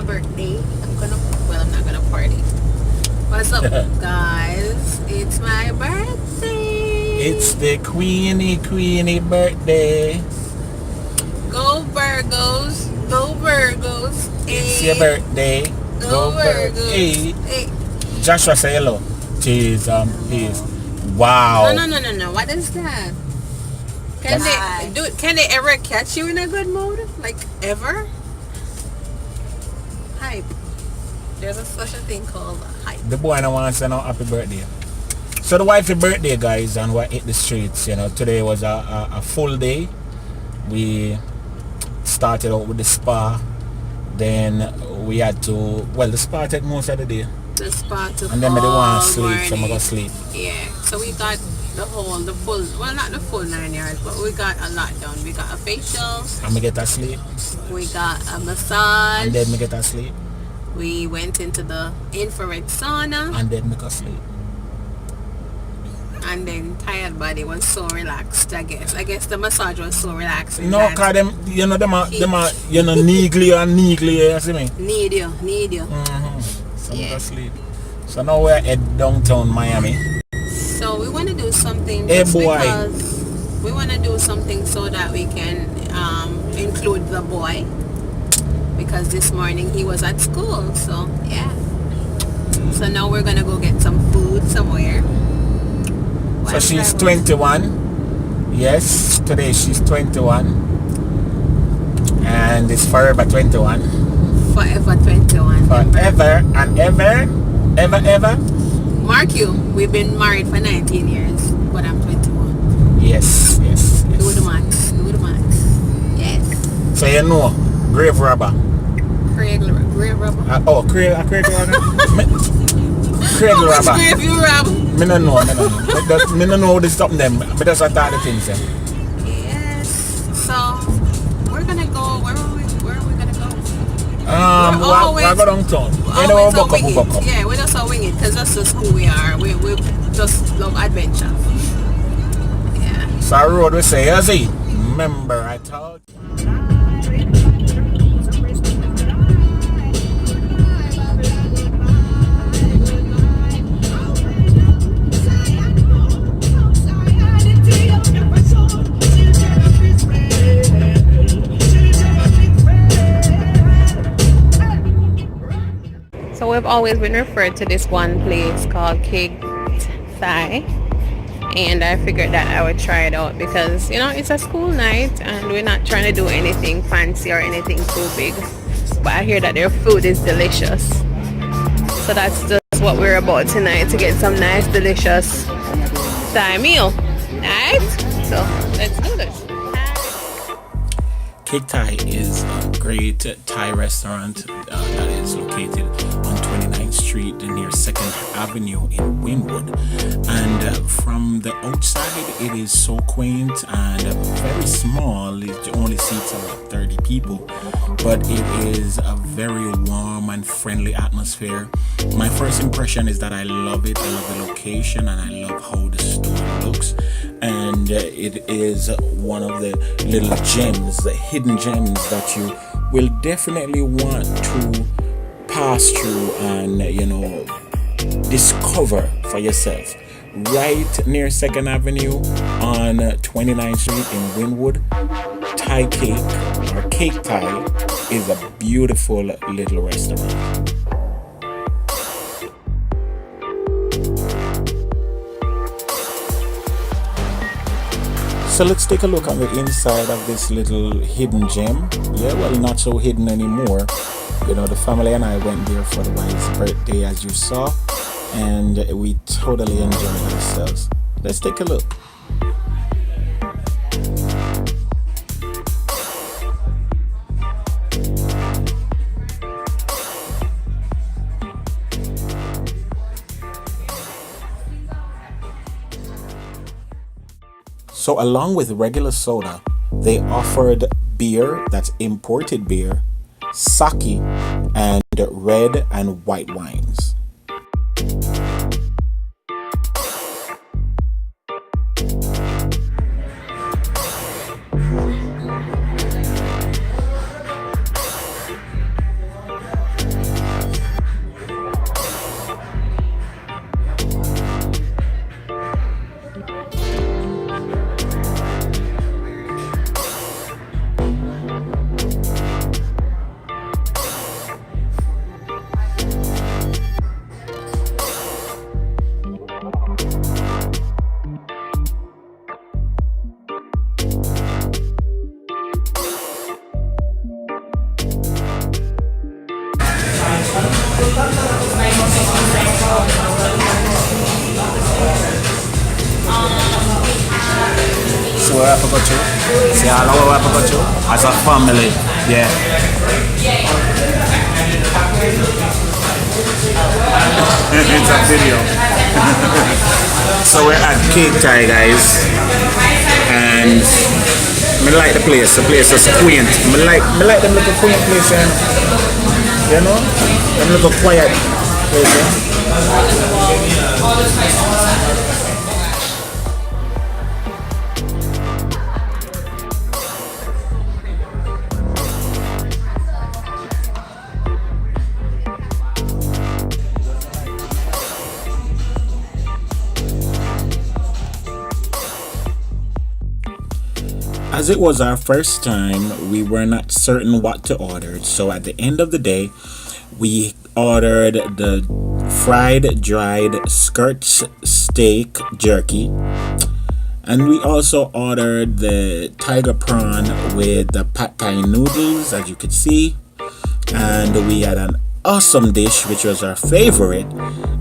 my birthday. I'm not gonna party. What's up, guys? It's my birthday. It's the Queenie birthday. Go Virgos. Go Virgos. It's your birthday. Go Virgos. Hey. Joshua, say hello. Cheese, please. Wow. No. What is that? Can they ever catch you in a good mood? Like ever? Hype. There's such a thing called hype. The boy no want to say no happy birthday. So the wife's birthday, guys, and we hit the streets. Today was a full day. We started out with the spa. Then we had to, the spa took most of the day. The spa took and then we didn't want to sleep, morning. so I'm going to sleep. Yeah, so we got the full, not the full 9 yards, but we got a lot done. We got a facial. And we get to sleep. We got a massage. And then we get to sleep. We went into the infrared sauna. And then we got sleep. And then tired body was so relaxed, I guess. I guess the massage was so relaxing. No, cause them needly, you see me? Need you. So we got sleep. So now we're at downtown Miami. So we want to do something because we want to do something so that we can include the boy, because this morning he was at school. So yeah. So now we're gonna go get some food somewhere. So she's 21. Yes, today she's 21. And it's forever 21. Forever 21. Forever and ever. Ever. Mark you, we've been married for 19 years, but I'm 21. Yes. Do the max. Yes. So you know, grave robber. Grave robber. Grave robber. Grave robber. Grave you rob. Me no know. Me no know this something them. But that's what the things them. Yes. So we're gonna go. Where are we gonna go? We're going downtown. Buck up. Yeah, we just wing it because that's just who we are. We just love adventure. Yeah. So our road we say, remember I told you. So we've always been referred to this one place called Cake Thai, and I figured that I would try it out because it's a school night and we're not trying to do anything fancy or anything too big, but I hear that their food is delicious, so that's just what we're about tonight, to get some nice delicious Thai meal. Alright, so let's do this. Cake Thai is a great Thai restaurant that is located on 29th Street near 2nd Avenue in Wynwood. And from the outside, it is so quaint and very small. It only seats about 30 people. But it is a very warm and friendly atmosphere. My first impression is that I love it. I love the location and I love how the store looks. And it is one of the little gems, the hidden gems that you will definitely want to pass through and discover for yourself. Right near 2nd Avenue on 29th Street in Wynwood, Thai Cake or Cake Thai is a beautiful little restaurant. So let's take a look on the inside of this little hidden gem. Yeah, well, not so hidden anymore. The family and I went there for the wife's birthday, as you saw, and we totally enjoyed ourselves. Let's take a look. So along with regular soda, they offered beer, that's imported beer, sake, and red and white wines. see where I have to go to. See all where I have to go to. As a family. Yeah. It's a video. So we're at Cake Thai, guys. And I like the place. The place is quaint. I like them little quaint place, you know? Them little quiet place. As it was our first time, we were not certain what to order, so at the end of the day, we ordered the fried dried skirts steak jerky, and we also ordered the tiger prawn with the pad thai noodles, as you could see, and we had an awesome dish which was our favorite,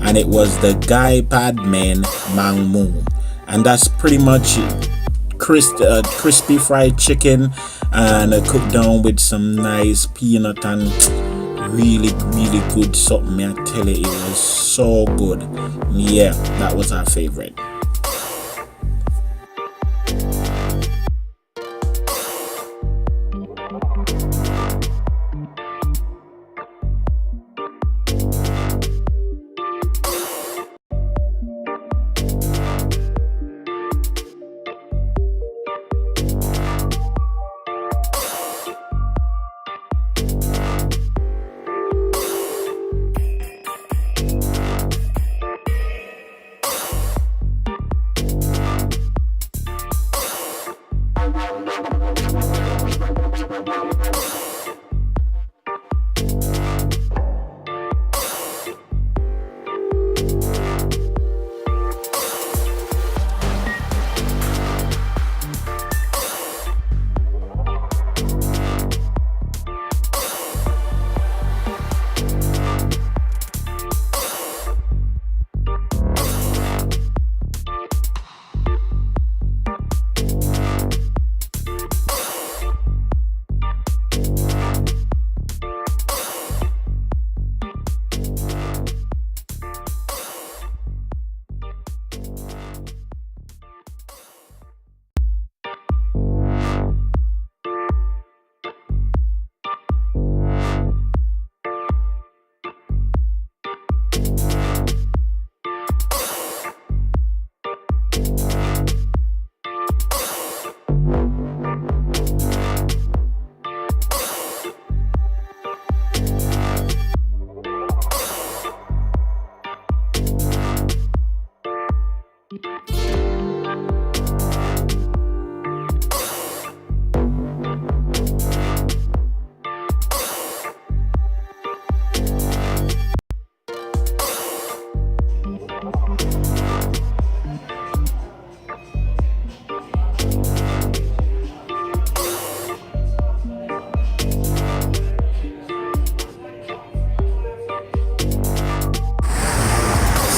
and it was the gai pad men mang mu, and that's pretty much it. Crispy fried chicken and cooked down with some nice peanut and really good something. I tell you, it was so good. Yeah, that was our favorite.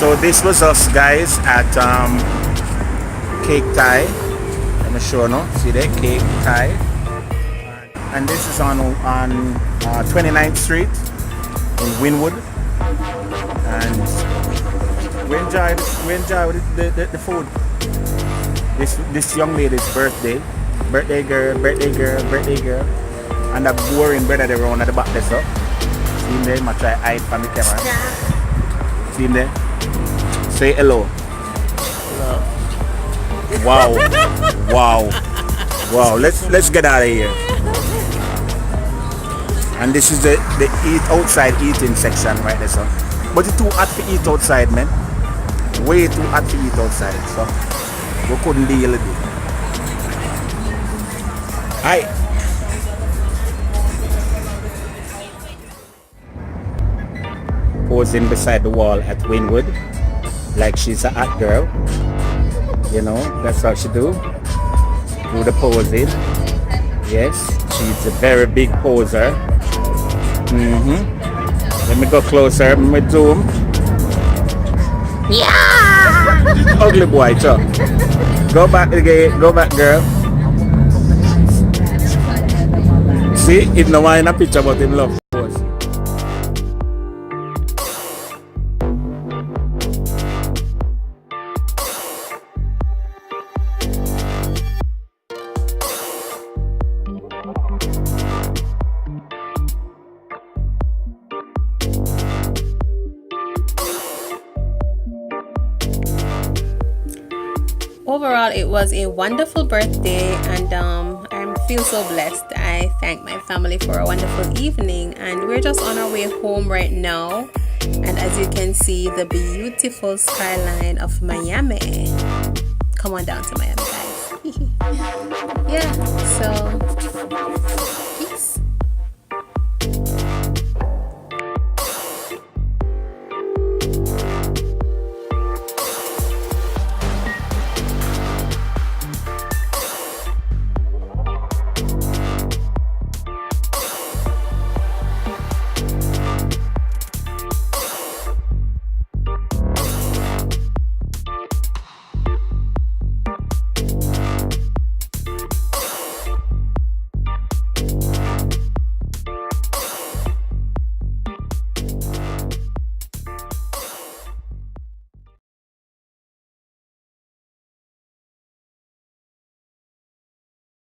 So this was us, guys, at Cake Thai. Let me show you. See there, Cake Thai. And this is on 29th Street in Wynwood. And we enjoyed the food. This young lady's birthday girl, and a boring brother there around at the back there. So see him there, I try hide from the camera. See him there? Say hello. Hello. Wow. Let's get out of here. And this is the eat outside eating section right there, so. But it's too hot to eat outside, man. Way too hot to eat outside, so we couldn't deal with it. Hi. Posing beside the wall at Wynwood, like she's a hot girl. You know, that's how she do the posing. Yes, she's a very big poser. Let me go closer. Let me zoom. Yeah. Ugly boy, Chuck. Go back again. Go back, girl. See, it no one in a picture but him love pose. Overall, it was a wonderful birthday, and I feel so blessed. I thank my family for a wonderful evening, and we're just on our way home right now. And as you can see, the beautiful skyline of Miami. Come on down to Miami, guys. Yeah, so